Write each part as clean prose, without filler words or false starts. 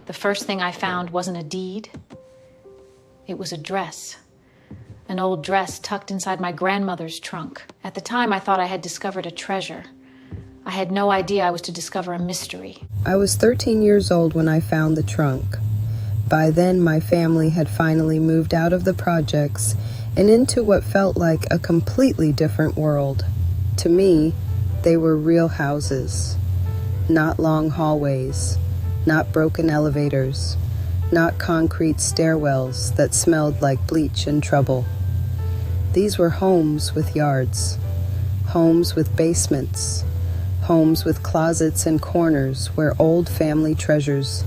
The first thing I found wasn't a deed. It was a dress. An old dress tucked inside my grandmother's trunk. At the time, I thought I had discovered a treasure. I had no idea I was to discover a mystery. I was 13 years old when I found the trunk. By then, my family had finally moved out of the projects and into what felt like a completely different world. To me, they were real houses. Not long hallways, not broken elevators, not concrete stairwells that smelled like bleach and trouble. These were homes with yards, homes with basements, homes with closets and corners where old family treasures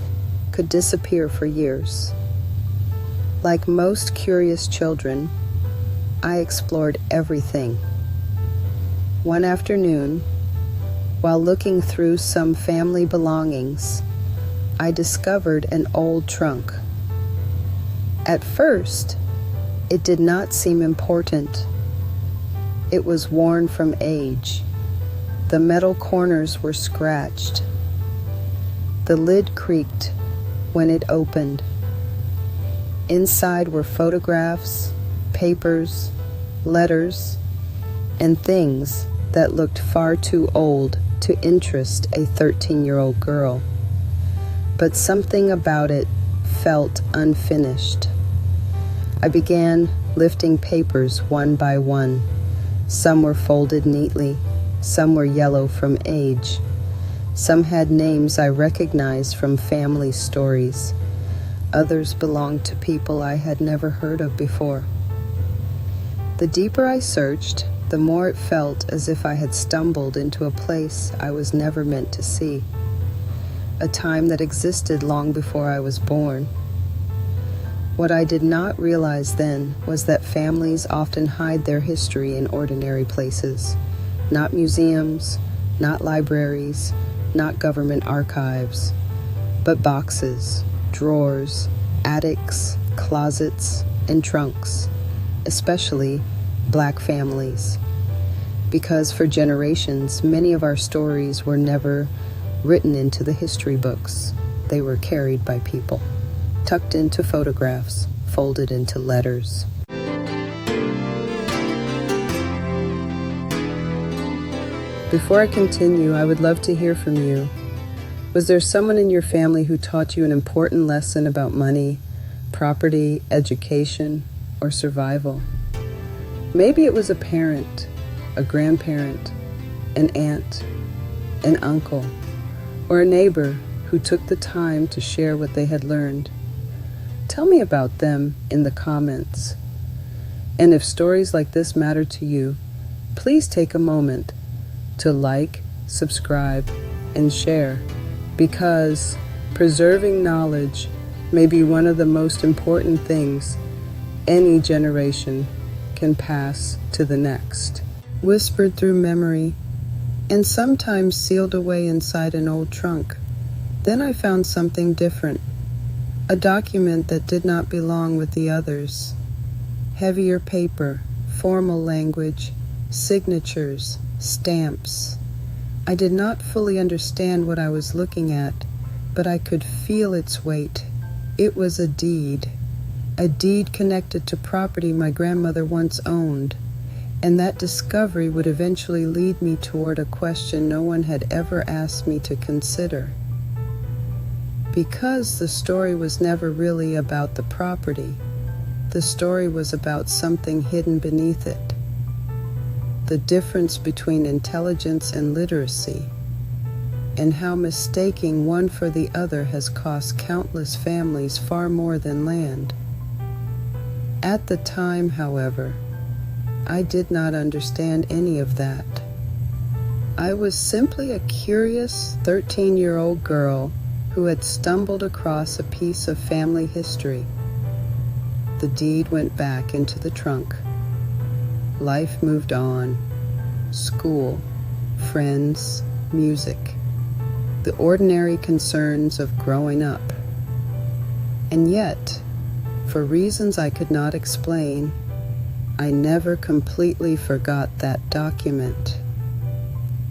could disappear for years. Like most curious children, I explored everything. One afternoon, while looking through some family belongings, I discovered an old trunk. At first, it did not seem important. It was worn from age. The metal corners were scratched. The lid creaked when it opened. Inside were photographs, papers, letters, and things that looked far too old to interest a 13-year-old girl. But something about it felt unfinished. I began lifting papers one by one. Some were folded neatly, some were yellow from age. Some had names I recognized from family stories. Others belonged to people I had never heard of before. The deeper I searched, the more it felt as if I had stumbled into a place I was never meant to see. A time that existed long before I was born. What I did not realize then was that families often hide their history in ordinary places. Not museums, not libraries, not government archives, but boxes, drawers, attics, closets, and trunks, especially Black families. Because for generations, many of our stories were never written into the history books. They were carried by people, tucked into photographs, folded into letters. Before I continue, I would love to hear from you. Was there someone in your family who taught you an important lesson about money, property, education, or survival? Maybe it was a parent, a grandparent, an aunt, an uncle, or a neighbor who took the time to share what they had learned. Tell me about them in the comments. And if stories like this matter to you, please take a moment to like, subscribe, and share, because preserving knowledge may be one of the most important things any generation can pass to the next. Whispered through memory, and sometimes sealed away inside an old trunk. Then I found something different, a document that did not belong with the others. Heavier paper, formal language, signatures, stamps. I did not fully understand what I was looking at, but I could feel its weight. It was a deed connected to property my grandmother once owned. And that discovery would eventually lead me toward a question no one had ever asked me to consider. Because the story was never really about the property, the story was about something hidden beneath it. The difference between intelligence and literacy, and how mistaking one for the other has cost countless families far more than land. At the time, however, I did not understand any of that. I was simply a curious 13-year-old girl who had stumbled across a piece of family history. The deed went back into the trunk. Life moved on. School, friends, music, the ordinary concerns of growing up. And yet, for reasons I could not explain, I never completely forgot that document.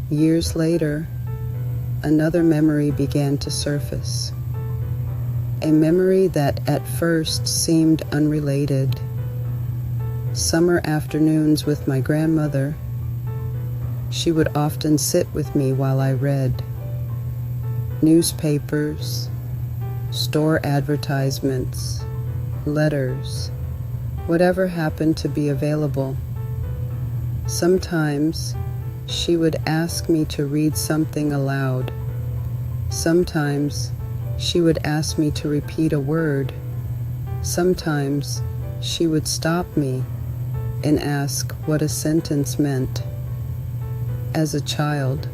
Years later, another memory began to surface. a memory that at first seemed unrelated. Summer afternoons with my grandmother. She would often sit with me while I read newspapers, store advertisements, letters, whatever happened to be available. Sometimes she would ask me to read something aloud. Sometimes she would ask me to repeat a word. Sometimes she would stop me and ask what a sentence meant. As a child,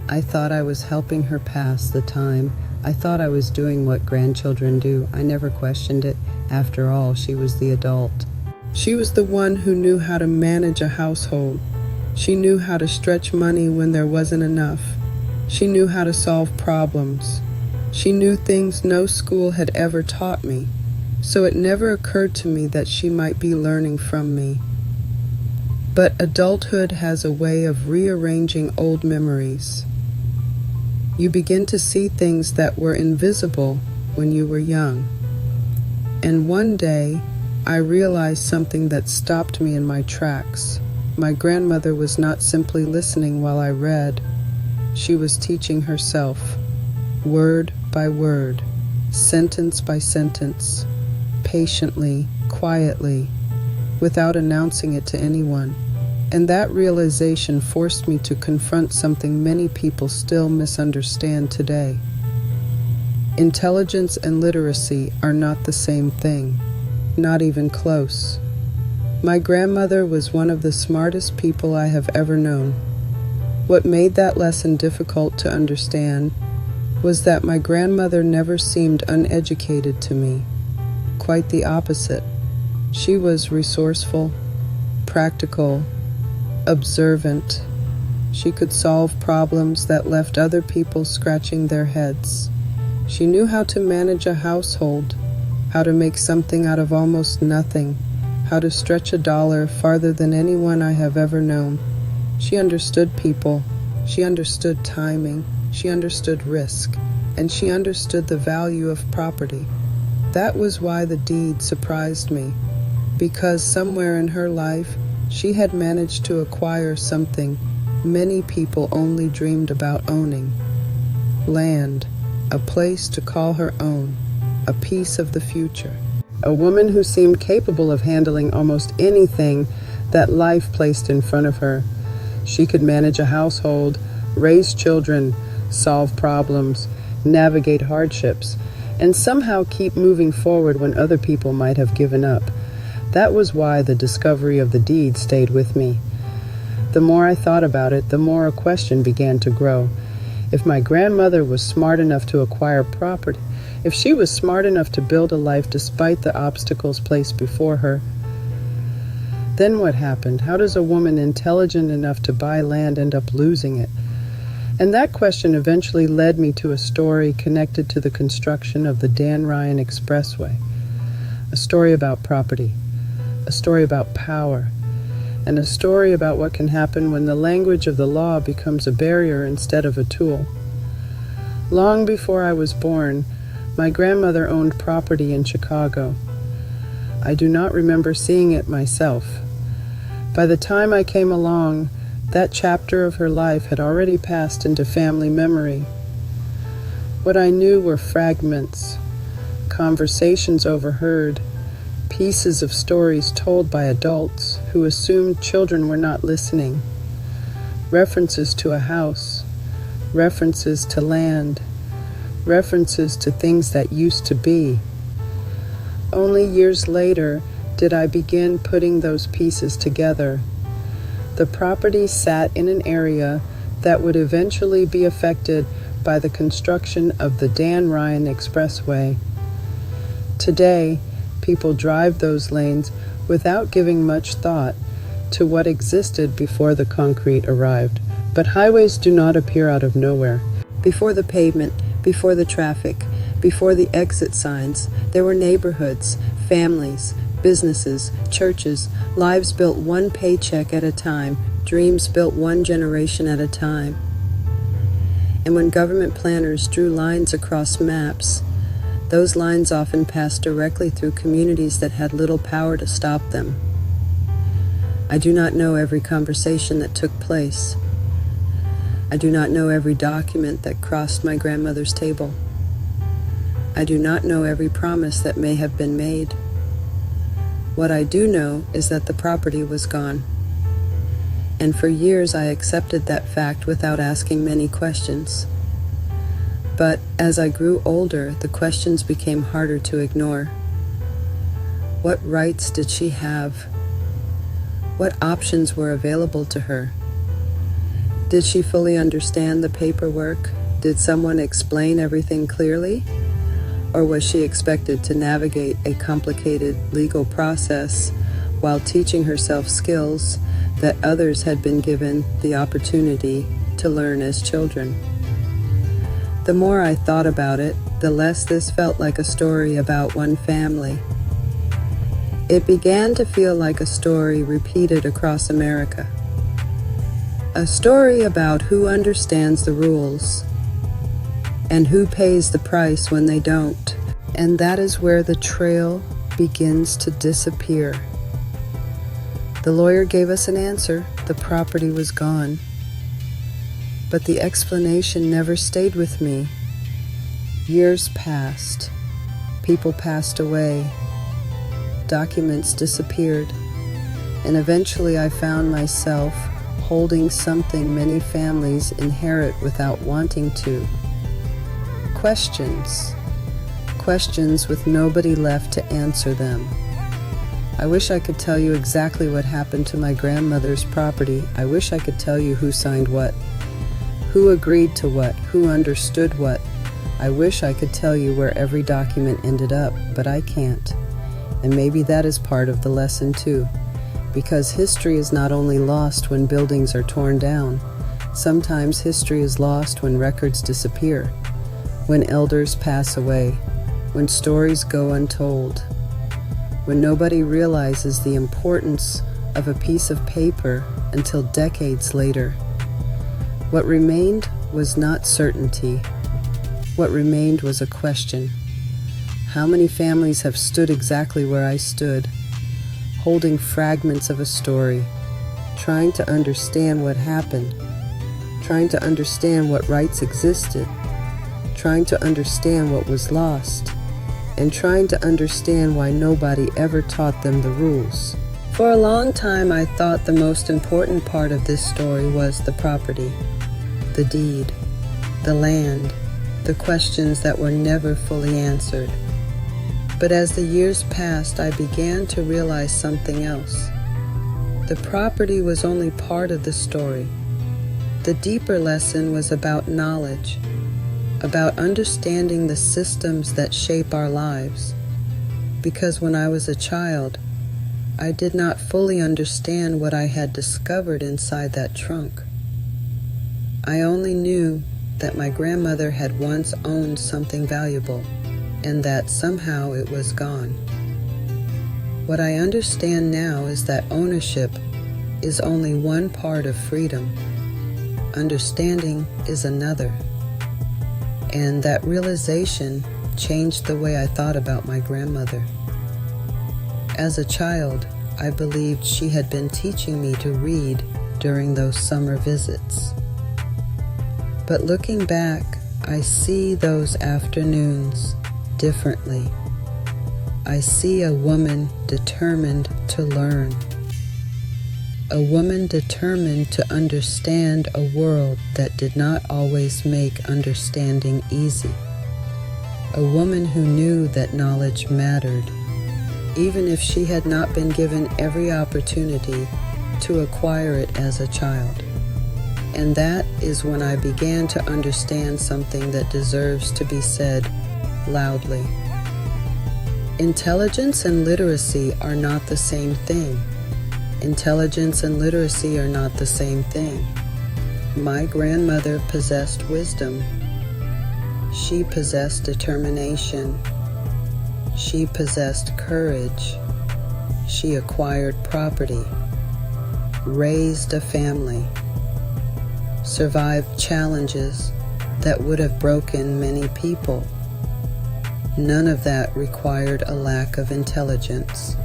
I thought I was helping her pass the time. I thought I was doing what grandchildren do. I never questioned it. After all, she was the adult. She was the one who knew how to manage a household. She knew how to stretch money when there wasn't enough. She knew how to solve problems. She knew things no school had ever taught me, so it never occurred to me that she might be learning from me. But adulthood has a way of rearranging old memories. You begin to see things that were invisible when you were young. And one day, I realized something that stopped me in my tracks. My grandmother was not simply listening while I read. She was teaching herself, word by word, sentence by sentence, patiently, quietly, without announcing it to anyone. And that realization forced me to confront something many people still misunderstand today. Intelligence and literacy are not the same thing, not even close. My grandmother was one of the smartest people I have ever known. What made that lesson difficult to understand was that my grandmother never seemed uneducated to me. Quite the opposite. She was resourceful, practical, observant. She could solve problems that left other people scratching their heads. She knew how to manage a household, how to make something out of almost nothing, how to stretch a dollar farther than anyone I have ever known. She understood people. She understood timing. She understood risk. And she understood the value of property. That was why the deed surprised me, because somewhere in her life, she had managed to acquire something many people only dreamed about owning. Land, a place to call her own, a piece of the future. A woman who seemed capable of handling almost anything that life placed in front of her. She could manage a household, raise children, solve problems, navigate hardships, and somehow keep moving forward when other people might have given up. That was why the discovery of the deed stayed with me. The more I thought about it, the more a question began to grow. If my grandmother was smart enough to acquire property, if she was smart enough to build a life despite the obstacles placed before her, then what happened? How does a woman intelligent enough to buy land end up losing it? And that question eventually led me to a story connected to the construction of the Dan Ryan Expressway. A story about property, a story about power, and a story about what can happen when the language of the law becomes a barrier instead of a tool. Long before I was born, my grandmother owned property in Chicago. I do not remember seeing it myself. By the time I came along, that chapter of her life had already passed into family memory. What I knew were fragments, conversations overheard, pieces of stories told by adults who assumed children were not listening, references to a house, references to land, references to things that used to be. Only years later did I begin putting those pieces together. The property sat in an area that would eventually be affected by the construction of the Dan Ryan Expressway. Today, people drive those lanes without giving much thought to what existed before the concrete arrived. But highways do not appear out of nowhere. Before the pavement, before the traffic, before the exit signs, there were neighborhoods, families, businesses, churches, lives built one paycheck at a time, dreams built one generation at a time. And when government planners drew lines across maps, Those lines often passed directly through communities that had little power to stop them. I do not know every conversation that took place. I do not know every document that crossed my grandmother's table. I do not know every promise that may have been made. What I do know is that the property was gone. And for years I accepted that fact without asking many questions. But as I grew older, the questions became harder to ignore. What rights did she have? What options were available to her? Did she fully understand the paperwork? Did someone explain everything clearly? Or was she expected to navigate a complicated legal process while teaching herself skills that others had been given the opportunity to learn as children? The more I thought about it, the less this felt like a story about one family. It began to feel like a story repeated across America. A story about who understands the rules and who pays the price when they don't. And that is where the trail begins to disappear. The lawyer gave us an answer. The property was gone. But the explanation never stayed with me. Years passed. People passed away. Documents disappeared. And eventually I found myself holding something many families inherit without wanting to. Questions with nobody left to answer them. I wish I could tell you exactly what happened to my grandmother's property. I wish I could tell you who signed what, who agreed to what, who understood what. I wish I could tell you where every document ended up, but I can't. And maybe that is part of the lesson too, because history is not only lost when buildings are torn down. Sometimes history is lost when records disappear, when elders pass away, when stories go untold, when nobody realizes the importance of a piece of paper until decades later. What remained was not certainty. What remained was a question. How many families have stood exactly where I stood, holding fragments of a story, trying to understand what happened, trying to understand what rights existed, trying to understand what was lost, and trying to understand why nobody ever taught them the rules. For a long time, I thought the most important part of this story was the property, the deed, the land, the questions that were never fully answered. But as the years passed, I began to realize something else. The property was only part of the story. The deeper lesson was about knowledge, about understanding the systems that shape our lives. Because when I was a child, I did not fully understand what I had discovered inside that trunk. I only knew that my grandmother had once owned something valuable, and that somehow it was gone. What I understand now is that ownership is only one part of freedom. Understanding is another. And that realization changed the way I thought about my grandmother. As a child, I believed she had been teaching me to read during those summer visits. But looking back, I see those afternoons differently. I see a woman determined to learn. A woman determined to understand a world that did not always make understanding easy. A woman who knew that knowledge mattered, even if she had not been given every opportunity to acquire it as a child. And that is when I began to understand something that deserves to be said loudly. Intelligence and literacy are not the same thing. Intelligence and literacy are not the same thing. My grandmother possessed wisdom. She possessed determination. She possessed courage. She acquired property, raised a family, survived challenges that would have broken many people. None of that required a lack of intelligence.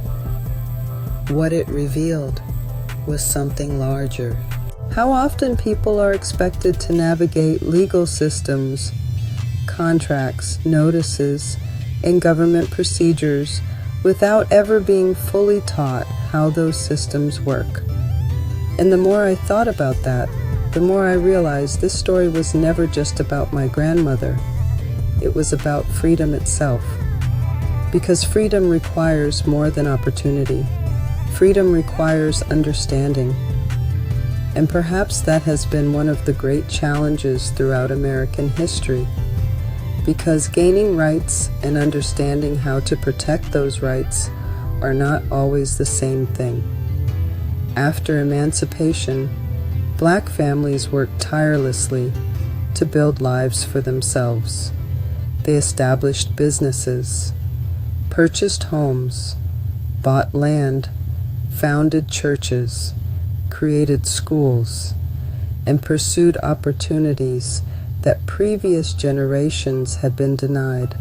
What it revealed was something larger. How often people are expected to navigate legal systems, contracts, notices, and government procedures without ever being fully taught how those systems work. And the more I thought about that, the more I realized this story was never just about my grandmother. It was about freedom itself. Because freedom requires more than opportunity. Freedom requires understanding. And perhaps that has been one of the great challenges throughout American history. Because gaining rights and understanding how to protect those rights are not always the same thing. After emancipation, Black families worked tirelessly to build lives for themselves. They established businesses, purchased homes, bought land, founded churches, created schools, and pursued opportunities that previous generations had been denied.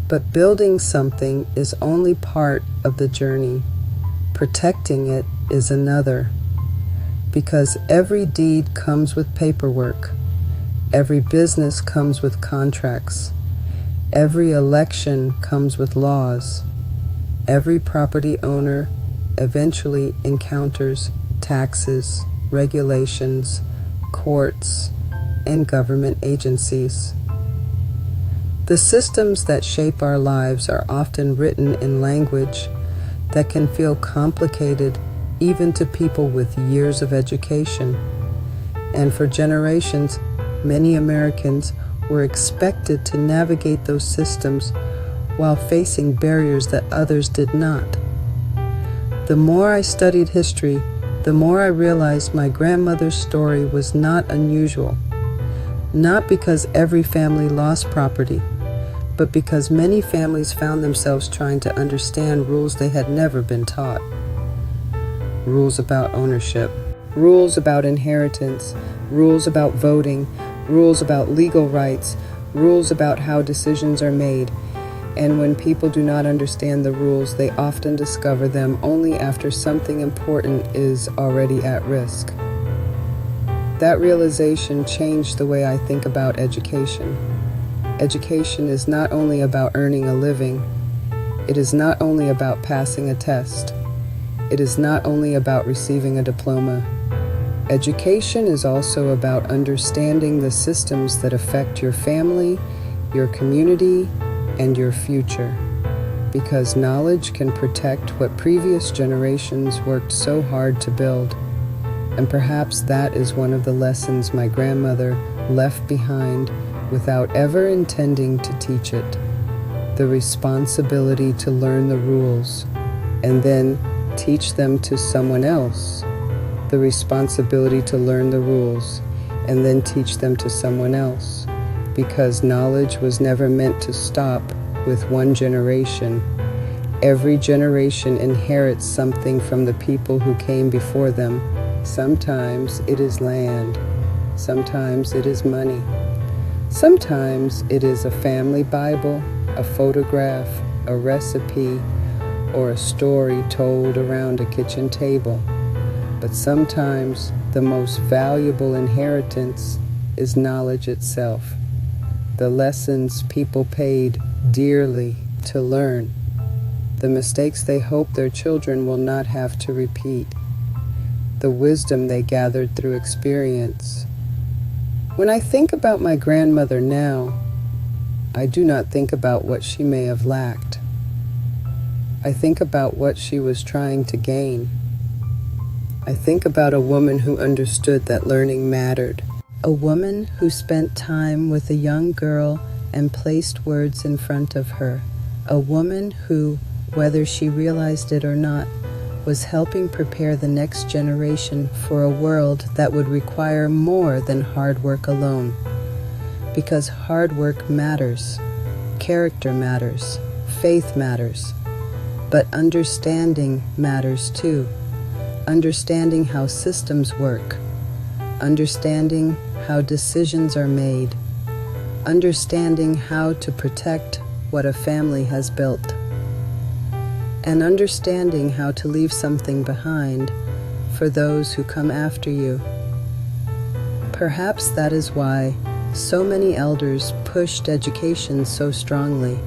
But building something is only part of the journey. Protecting it is another. Because every deed comes with paperwork. Every business comes with contracts. Every election comes with laws. Every property owner eventually encounters taxes, regulations, courts, and government agencies. The systems that shape our lives are often written in language that can feel complicated even to people with years of education. And for generations, many Americans were expected to navigate those systems while facing barriers that others did not. The more I studied history, the more I realized my grandmother's story was not unusual. Not because every family lost property, but because many families found themselves trying to understand rules they had never been taught. Rules about ownership, rules about inheritance, rules about voting, rules about legal rights, rules about how decisions are made. And when people do not understand the rules, they often discover them only after something important is already at risk. That realization changed the way I think about education. Education is not only about earning a living. It is not only about passing a test. It is not only about receiving a diploma. Education is also about understanding the systems that affect your family, your community, and your future. Because knowledge can protect what previous generations worked so hard to build. And perhaps that is one of the lessons my grandmother left behind without ever intending to teach it. The responsibility to learn the rules and then teach them to someone else. The responsibility to learn the rules and then teach them to someone else. Because knowledge was never meant to stop with one generation. Every generation inherits something from the people who came before them. Sometimes it is land. Sometimes it is money. Sometimes it is a family Bible, a photograph, a recipe, or a story told around a kitchen table. But sometimes the most valuable inheritance is knowledge itself. The lessons people paid dearly to learn. The mistakes they hope their children will not have to repeat. The wisdom they gathered through experience. When I think about my grandmother now, I do not think about what she may have lacked. I think about what she was trying to gain. I think about a woman who understood that learning mattered. A woman who spent time with a young girl and placed words in front of her. A woman who, whether she realized it or not, was helping prepare the next generation for a world that would require more than hard work alone. Because hard work matters, character matters, faith matters, but understanding matters too. Understanding how systems work, understanding how decisions are made, understanding how to protect what a family has built, and understanding how to leave something behind for those who come after you. Perhaps that is why so many elders pushed education so strongly.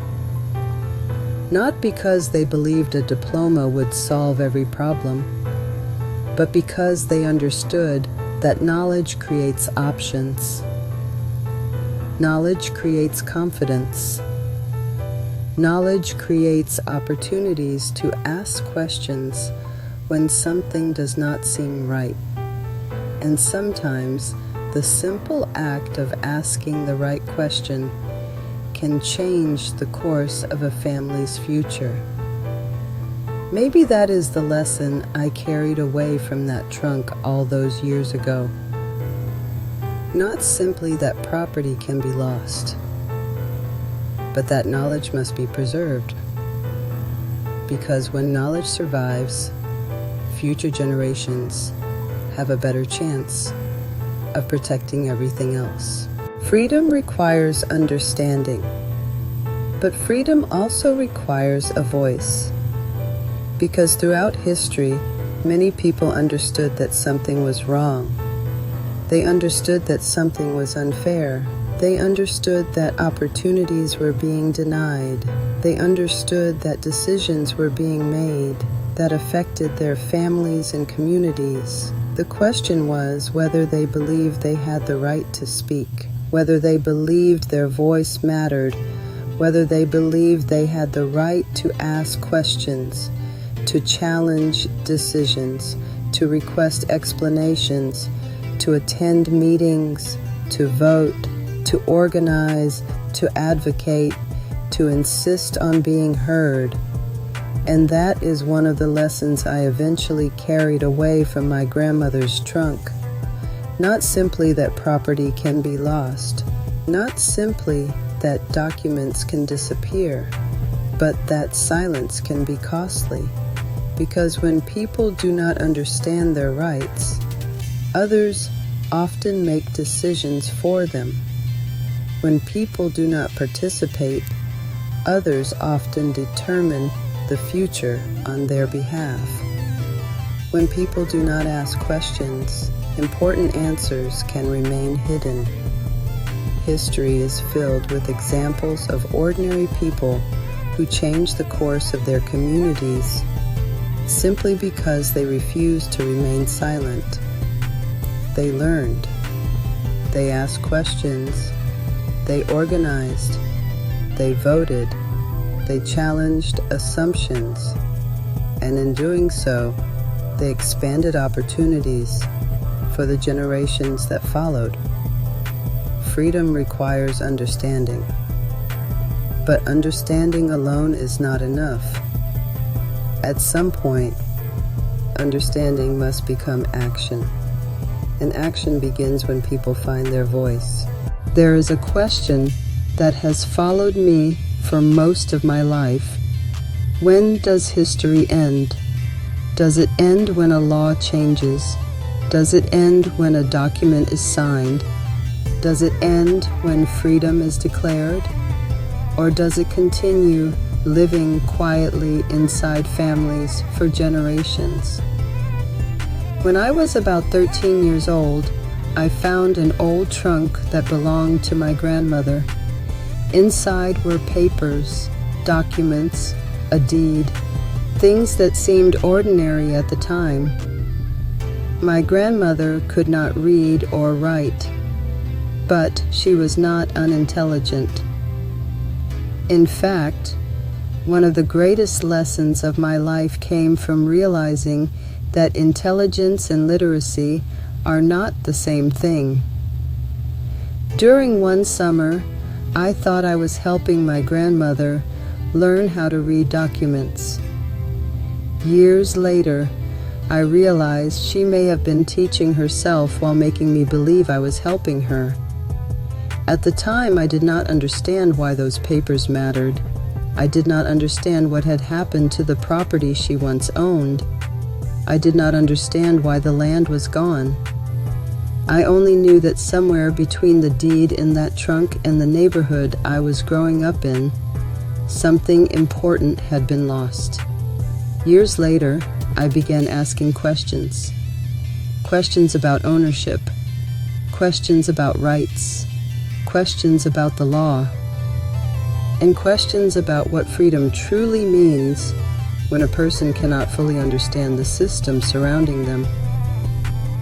Not because they believed a diploma would solve every problem, but because they understood that knowledge creates options. Knowledge creates confidence. Knowledge creates opportunities to ask questions when something does not seem right. And sometimes the simple act of asking the right question can change the course of a family's future. Maybe that is the lesson I carried away from that trunk all those years ago. Not simply that property can be lost, but that knowledge must be preserved. Because when knowledge survives, future generations have a better chance of protecting everything else. Freedom requires understanding, but freedom also requires a voice. Because throughout history, many people understood that something was wrong. They understood that something was unfair. They understood that opportunities were being denied. They understood that decisions were being made that affected their families and communities. The question was whether they believed they had the right to speak, whether they believed their voice mattered, whether they believed they had the right to ask questions, to challenge decisions, to request explanations, to attend meetings, to vote, to organize, to advocate, to insist on being heard. And that is one of the lessons I eventually carried away from my grandmother's trunk. Not simply that property can be lost, not simply that documents can disappear, but that silence can be costly. Because when people do not understand their rights, others often make decisions for them. When people do not participate, others often determine the future on their behalf. When people do not ask questions, important answers can remain hidden. History is filled with examples of ordinary people who changed the course of their communities simply because they refused to remain silent. They learned. They asked questions. They organized. They voted. They challenged assumptions. And in doing so, they expanded opportunities for the generations that followed. Freedom requires understanding. But understanding alone is not enough. At some point, understanding must become action. And action begins when people find their voice. There is a question that has followed me for most of my life. When does history end? Does it end when a law changes? Does it end when a document is signed? Does it end when freedom is declared? Or does it continue living quietly inside families for generations? When I was about 13 years old, I found an old trunk that belonged to my grandmother. Inside were papers, documents, a deed, things that seemed ordinary at the time. My grandmother could not read or write, but she was not unintelligent. In fact, one of the greatest lessons of my life came from realizing that intelligence and literacy are not the same thing. During one summer, I thought I was helping my grandmother learn how to read documents. Years later, I realized she may have been teaching herself while making me believe I was helping her. At the time, I did not understand why those papers mattered. I did not understand what had happened to the property she once owned. I did not understand why the land was gone. I only knew that somewhere between the deed in that trunk and the neighborhood I was growing up in, Something important had been lost. Years later, I began asking questions. Questions about ownership. Questions about rights. Questions about the law. And questions about what freedom truly means when a person cannot fully understand the system surrounding them.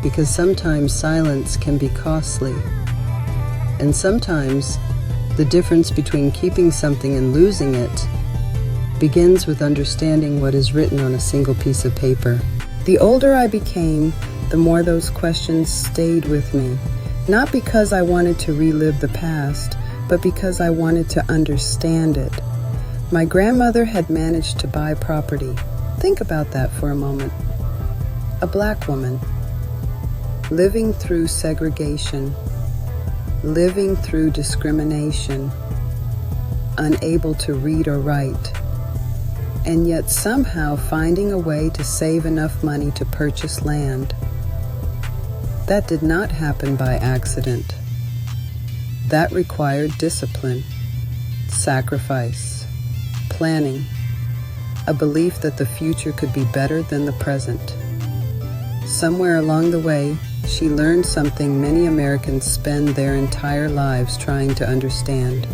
Because sometimes silence can be costly. And sometimes the difference between keeping something and losing it begins with understanding what is written on a single piece of paper. The older I became, the more those questions stayed with me, not because I wanted to relive the past, but because I wanted to understand it. My grandmother had managed to buy property. Think about that for a moment. A black woman, living through segregation, living through discrimination, unable to read or write, and yet somehow finding a way to save enough money to purchase land. That did not happen by accident. That required discipline, sacrifice, planning, a belief that the future could be better than the present. Somewhere along the way, she learned something many Americans spend their entire lives trying to understand.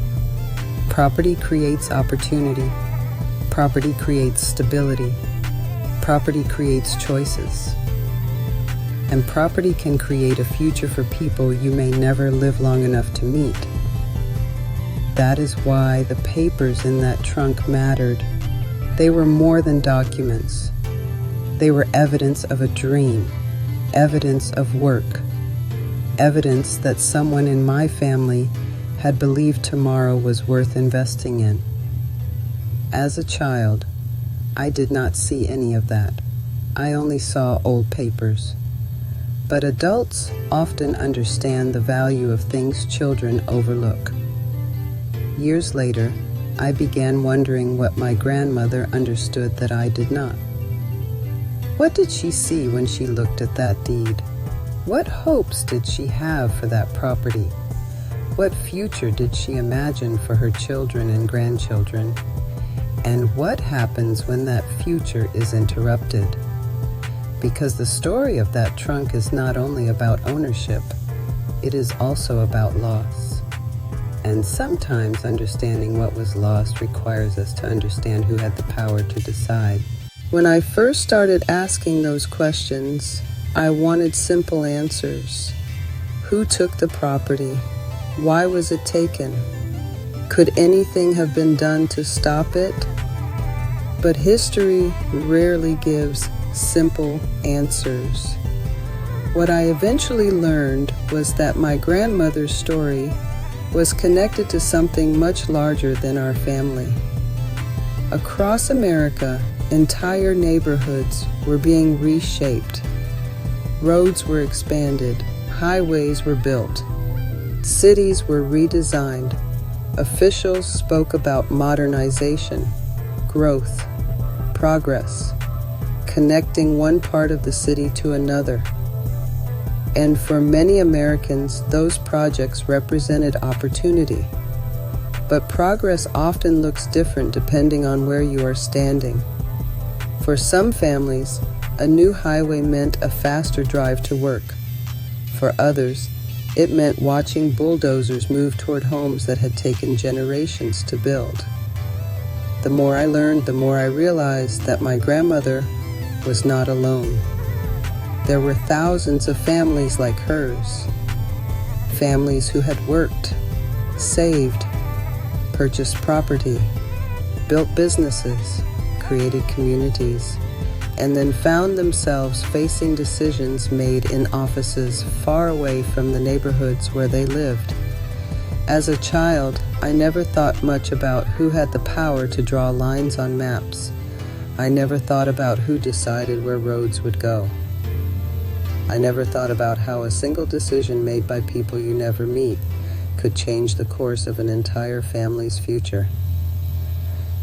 Property creates opportunity. Property creates stability. Property creates choices. And property can create a future for people you may never live long enough to meet. That is why the papers in that trunk mattered. They were more than documents. They were evidence of a dream, evidence of work, evidence that someone in my family had believed tomorrow was worth investing in. As a child, I did not see any of that. I only saw old papers. But adults often understand the value of things children overlook. Years later, I began wondering what my grandmother understood that I did not. What did she see when she looked at that deed? What hopes did she have for that property? What future did she imagine for her children and grandchildren? And what happens when that future is interrupted? Because the story of that trunk is not only about ownership, it is also about loss. And sometimes understanding what was lost requires us to understand who had the power to decide. When I first started asking those questions, I wanted simple answers. Who took the property? Why was it taken? Could anything have been done to stop it? But history rarely gives simple answers. What I eventually learned was that my grandmother's story was connected to something much larger than our family. Across America, entire neighborhoods were being reshaped. Roads were expanded, highways were built, cities were redesigned. Officials spoke about modernization, growth, progress, connecting one part of the city to another. And for many Americans, those projects represented opportunity. But progress often looks different depending on where you are standing. For some families, a new highway meant a faster drive to work. For others, it meant watching bulldozers move toward homes that had taken generations to build. The more I learned, the more I realized that my grandmother was not alone. There were thousands of families like hers, families who had worked, saved, purchased property, built businesses, created communities, and then found themselves facing decisions made in offices far away from the neighborhoods where they lived. As a child, I never thought much about who had the power to draw lines on maps. I never thought about who decided where roads would go. I never thought about how a single decision made by people you never meet could change the course of an entire family's future.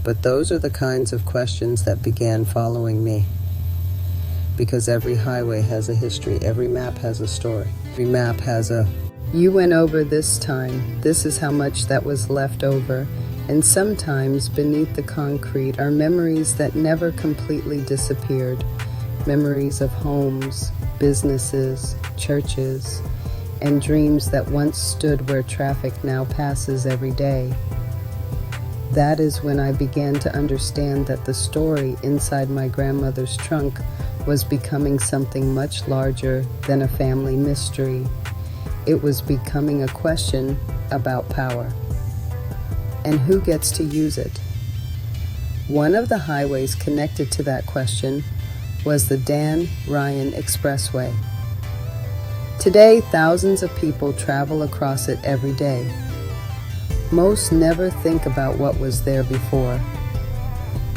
But those are the kinds of questions that began following me. Because every highway has a history, every map has a story, every map has a, you went over this time, this is how much that was left over, And sometimes beneath the concrete are memories that never completely disappeared. Memories of homes, businesses, churches, and dreams that once stood where traffic now passes every day. That is when I began to understand that the story inside my grandmother's trunk was becoming something much larger than a family mystery. It was becoming a question about power. And who gets to use it? One of the highways connected to that question was the Dan Ryan Expressway. Today, thousands of people travel across it every day. Most never think about what was there before.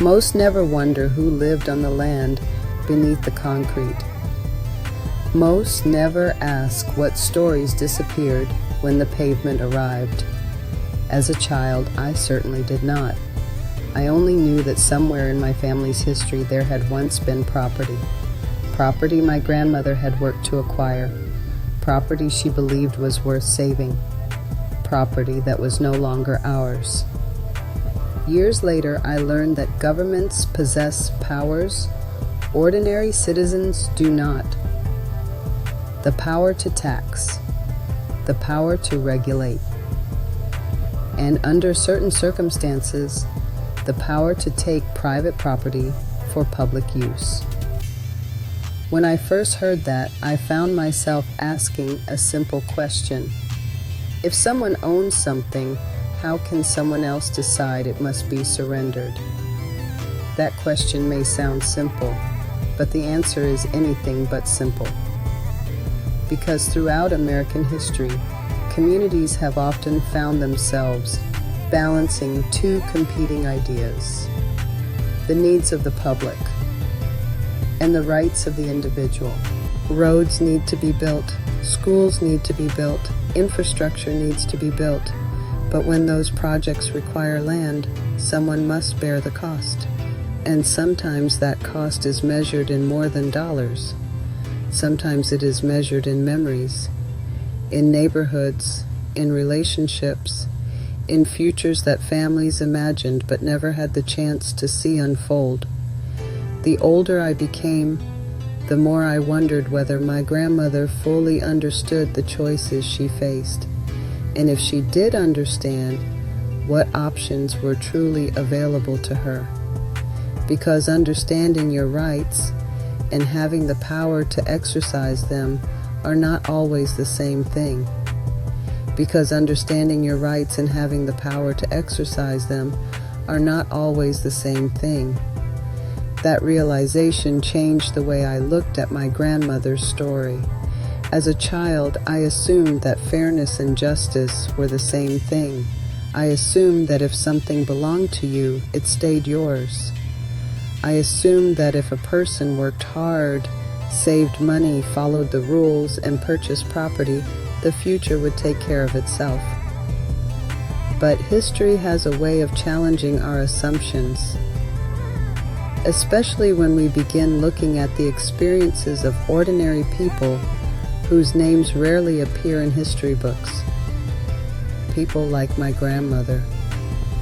Most never wonder who lived on the land beneath the concrete. Most never ask what stories disappeared when the pavement arrived. As a child, I certainly did not. I only knew that somewhere in my family's history there had once been property. Property my grandmother had worked to acquire. Property she believed was worth saving. Property that was no longer ours. Years later, I learned that governments possess powers ordinary citizens do not. The power to tax, the power to regulate, and under certain circumstances, the power to take private property for public use. When I first heard that, I found myself asking a simple question. If someone owns something, how can someone else decide it must be surrendered? That question may sound simple, but the answer is anything but simple. Because throughout American history, communities have often found themselves balancing two competing ideas: the needs of the public and the rights of the individual. Roads need to be built, schools need to be built, infrastructure needs to be built, but when those projects require land, someone must bear the cost. And sometimes that cost is measured in more than dollars. Sometimes it is measured in memories, in neighborhoods, in relationships, in futures that families imagined but never had the chance to see unfold. The older I became, the more I wondered whether my grandmother fully understood the choices she faced, and if she did understand, what options were truly available to her. Because understanding your rights and having the power to exercise them are not always the same thing. Because understanding your rights and having the power to exercise them are not always the same thing. That realization changed the way I looked at my grandmother's story. As a child, I assumed that fairness and justice were the same thing. I assumed that if something belonged to you, it stayed yours. I assumed that if a person worked hard, saved money, followed the rules, and purchased property, the future would take care of itself. But history has a way of challenging our assumptions, especially when we begin looking at the experiences of ordinary people whose names rarely appear in history books. People like my grandmother,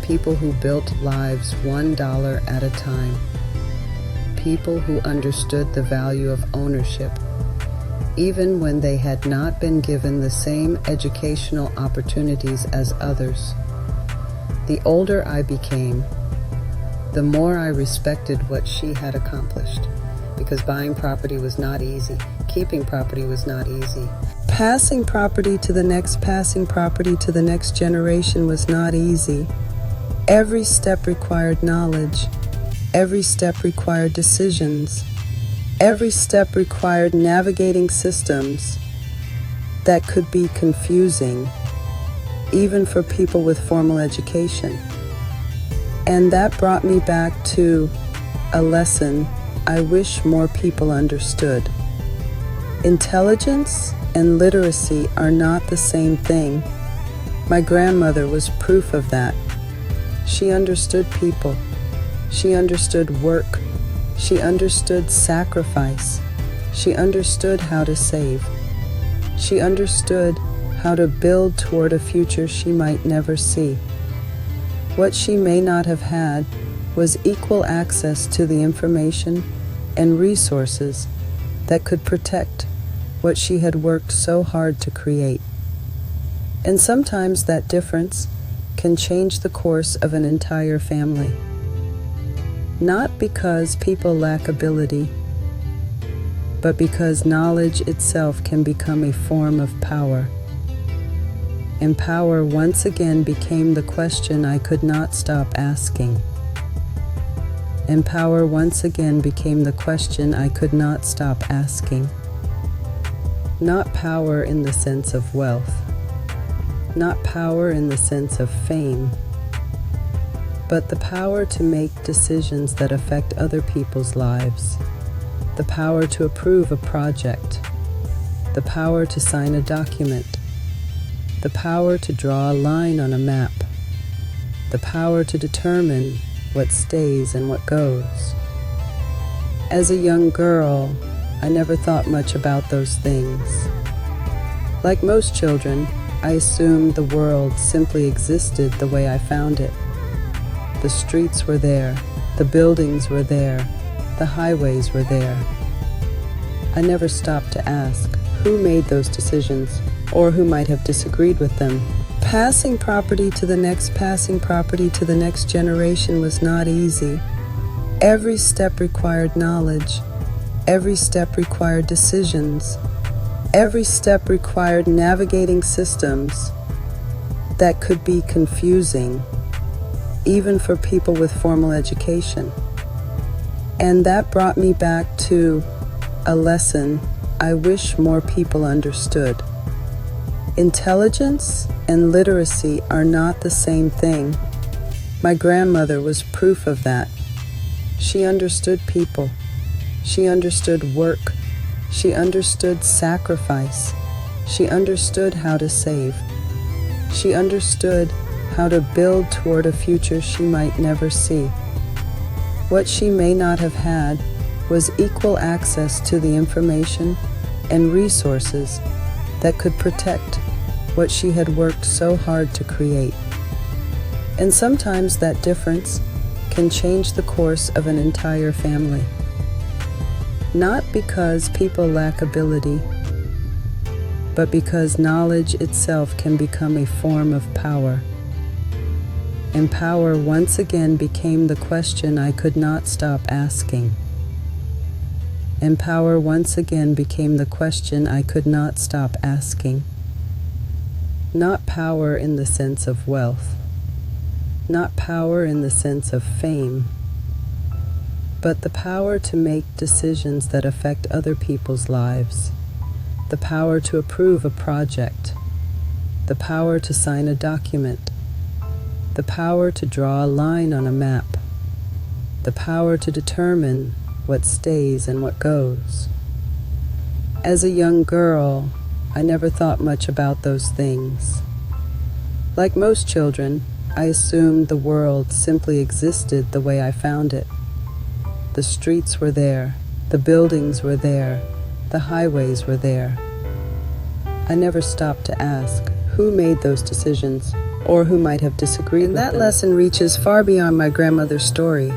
people who built lives $1 at a time. People who understood the value of ownership, even when they had not been given the same educational opportunities as others. The older I became, the more I respected what she had accomplished, because buying property was not easy. Keeping property was not easy. Passing property to the next generation was not easy. Every step required knowledge. Every step required decisions. Every step required navigating systems that could be confusing, even for people with formal education. And that brought me back to a lesson I wish more people understood. Intelligence and literacy are not the same thing. My grandmother was proof of that. She understood people. She understood work. She understood sacrifice. She understood how to save. She understood how to build toward a future she might never see. What she may not have had was equal access to the information and resources that could protect what she had worked so hard to create. And sometimes that difference can change the course of an entire family. Not because people lack ability, but because knowledge itself can become a form of power. And power once again became the question I could not stop asking. And power once again became the question I could not stop asking. Not power in the sense of wealth, not power in the sense of fame, but the power to make decisions that affect other people's lives, the power to approve a project, the power to sign a document, the power to draw a line on a map, the power to determine what stays and what goes. As a young girl, I never thought much about those things. Like most children, I assumed the world simply existed the way I found it. The streets were there, the buildings were there, the highways were there. I never stopped to ask who made those decisions or who might have disagreed with them. Passing property to the next generation was not easy. Every step required knowledge. Every step required decisions. Every step required navigating systems that could be confusing, even for people with formal education. And that brought me back to a lesson I wish more people understood. Intelligence and literacy are not the same thing. My grandmother was proof of that. She understood people. She understood work. She understood sacrifice. She understood how to save. She understood how to build toward a future she might never see. What she may not have had was equal access to the information and resources that could protect what she had worked so hard to create. And sometimes that difference can change the course of an entire family. Not because people lack ability, but because knowledge itself can become a form of power. And power once again became the question I could not stop asking. And power once again became the question I could not stop asking. Not power in the sense of wealth, not power in the sense of fame, but the power to make decisions that affect other people's lives, the power to approve a project, the power to sign a document, the power to draw a line on a map, the power to determine what stays and what goes. As a young girl, I never thought much about those things. Like most children, I assumed the world simply existed the way I found it. The streets were there, the buildings were there, the highways were there. I never stopped to ask who made those decisions or who might have disagreed with them. And that lesson reaches far beyond my grandmother's story,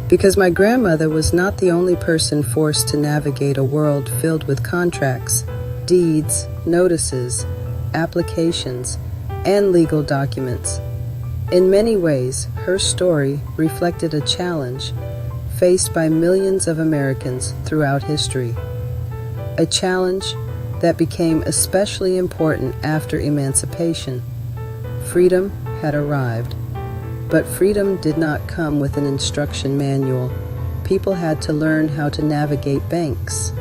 because my grandmother was not the only person forced to navigate a world filled with contracts, deeds, notices, applications, and legal documents. In many ways, her story reflected a challenge faced by millions of Americans throughout history. A challenge that became especially important after emancipation. Freedom had arrived, but freedom did not come with an instruction manual. People had to learn how to navigate banks,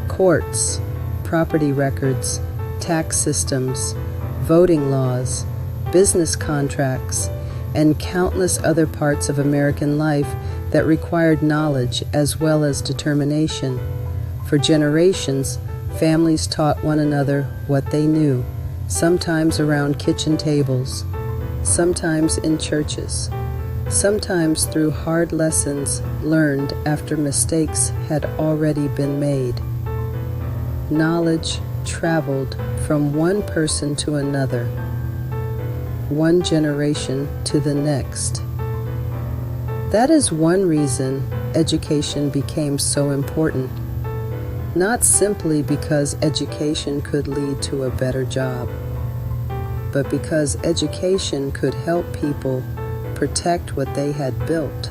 courts, property records, tax systems, voting laws, business contracts, and countless other parts of American life that required knowledge as well as determination. For generations, families taught one another what they knew, sometimes around kitchen tables, sometimes in churches, sometimes through hard lessons learned after mistakes had already been made. Knowledge traveled from one person to another, one generation to the next. That is one reason education became so important. Not simply because education could lead to a better job, but because education could help people protect what they had built,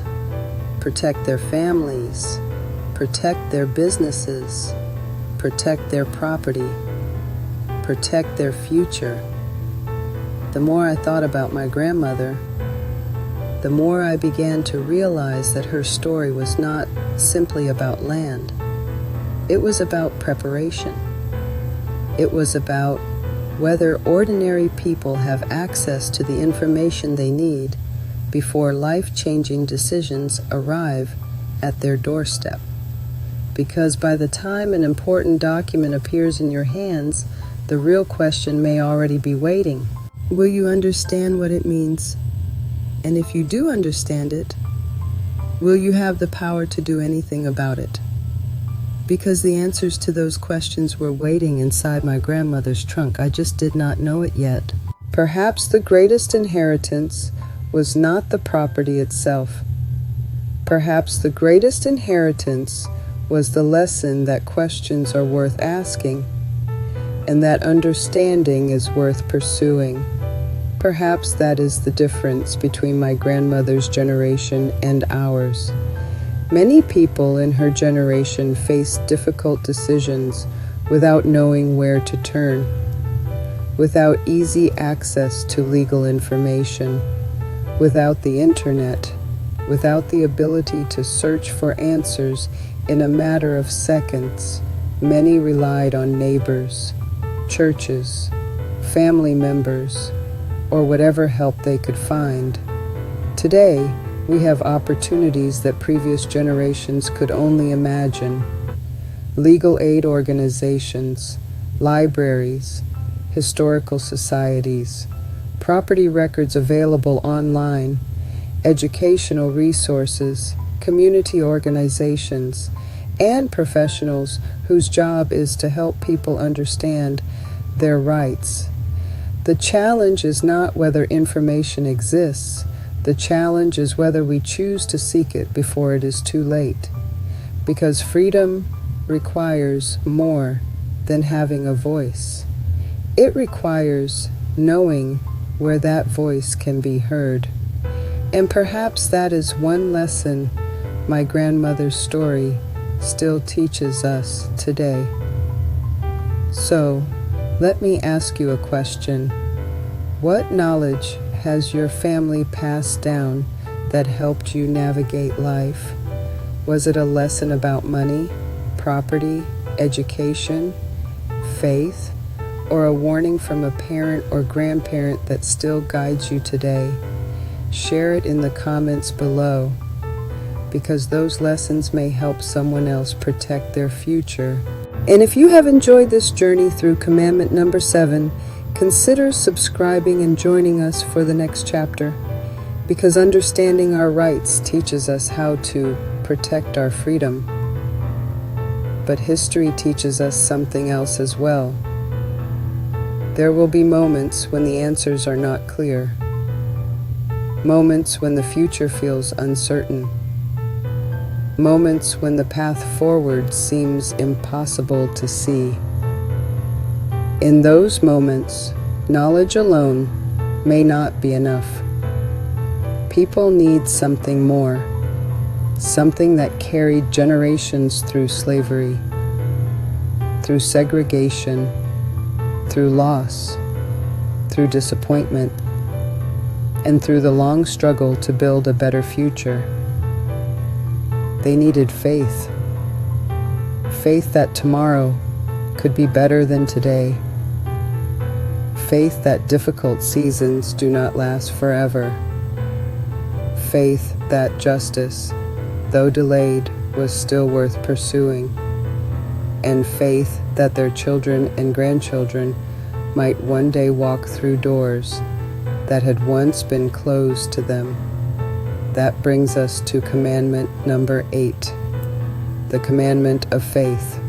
protect their families, protect their businesses, protect their property, protect their future. The more I thought about my grandmother, the more I began to realize that her story was not simply about land. It was about preparation. It was about whether ordinary people have access to the information they need before life-changing decisions arrive at their doorstep. Because by the time an important document appears in your hands, the real question may already be waiting. Will you understand what it means? And if you do understand it, will you have the power to do anything about it? Because the answers to those questions were waiting inside my grandmother's trunk. I just did not know it yet. Perhaps the greatest inheritance was not the property itself. Perhaps the greatest inheritance was the lesson that questions are worth asking and that understanding is worth pursuing. Perhaps that is the difference between my grandmother's generation and ours. Many people in her generation faced difficult decisions without knowing where to turn, without easy access to legal information, without the internet, without the ability to search for answers in a matter of seconds. Many relied on neighbors, churches, family members, or whatever help they could find. Today, we have opportunities that previous generations could only imagine. Legal aid organizations, libraries, historical societies, property records available online, educational resources, community organizations, and professionals whose job is to help people understand their rights. The challenge is not whether information exists. The challenge is whether we choose to seek it before it is too late. Because freedom requires more than having a voice. It requires knowing where that voice can be heard. And perhaps that is one lesson my grandmother's story still teaches us today. So, let me ask you a question. What knowledge has your family passed down that helped you navigate life? Was it a lesson about money, property, education, faith, or a warning from a parent or grandparent that still guides you today? Share it in the comments below, because those lessons may help someone else protect their future. And if you have enjoyed this journey through Commandment Number 7, consider subscribing and joining us for the next chapter, because understanding our rights teaches us how to protect our freedom. But history teaches us something else as well. There will be moments when the answers are not clear, moments when the future feels uncertain, moments when the path forward seems impossible to see. In those moments, knowledge alone may not be enough. People need something more, something that carried generations through slavery, through segregation, through loss, through disappointment, and through the long struggle to build a better future. They needed faith. Faith that tomorrow could be better than today. Faith that difficult seasons do not last forever. Faith that justice, though delayed, was still worth pursuing. And faith that their children and grandchildren might one day walk through doors that had once been closed to them. That brings us to Commandment Number 8, the commandment of faith.